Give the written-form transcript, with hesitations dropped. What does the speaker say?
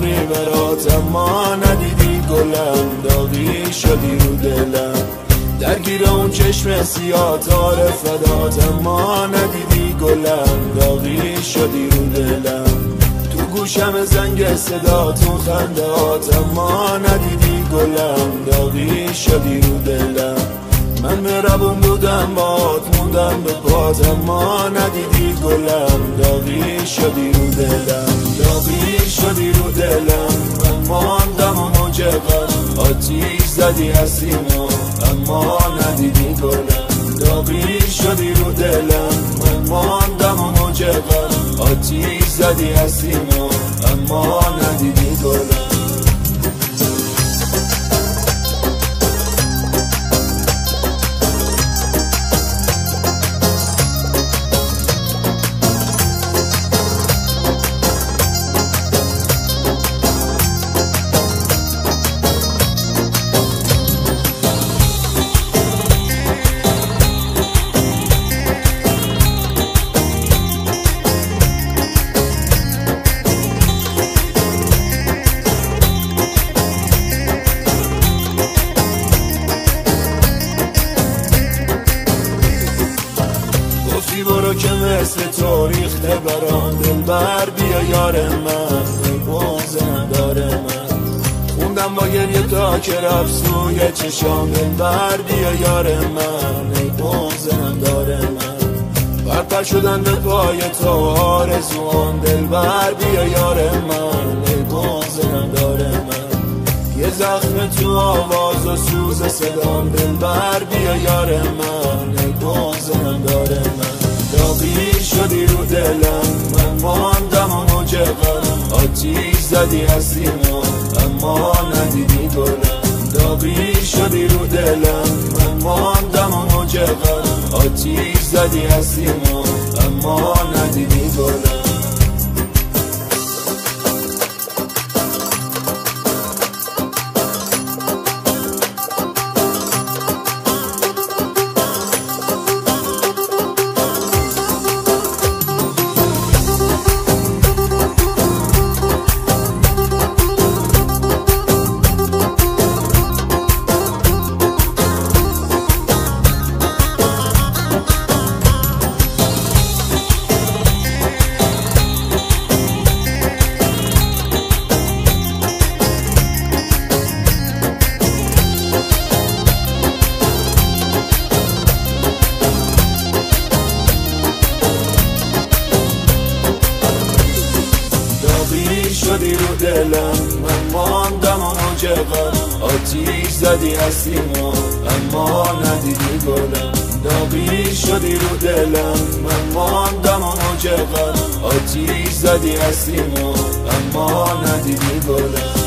عمری برات اما ندیدی گلم، داغی شدی رو دلم، درگیر اون چشم سیاه تار فدات اما ندیدی گلم، داغی شدی رو دلم، تو گوشم زنگ صداتون خندهات اما ندیدی گلم، داغی شدی رو دلم، من مهربون بودم باهات موندم به پات اما ندیدی گلم، داغی شدی رو دلم، داغی شدی رو دلم، من ماندم و موج غم، آتیش زدی هستیمو اما ندیدی گلم، داغی شدی رو دلم، من ماندم و موج غم، آتیش زدی هستیمو اما ندیدی گلم. برو که مثل تو ریخته برام دلبر، بیا یار من بغضم داره من، خوندم با گریه تا که رفت سوی چشام دلبر، بیا یار من بغضم داره من، برپر شدن به پای تو آرزوان دلبر، بیا یار من بغضم داره من، یه زخم تو آواز و سوز صدام دلبر، بیا یار من بغضم داره من، داغی شدی رو دلم، من ماندم و موج غم، آتیش زدی هستیمو اما ندیدی گلم، داغی شدی رو دلم، من ماندم و موج غم، آتیش زدی هستیمو اما ندیدی گلم. شدی رو دلم، من ماندم و موج غم، آتیش زدی هستیمو اما ندیدی گلم، داغی شدی رو دلم، من ماندم و موج غم، آتیش زدی هستیمو اما ندیدی گلم.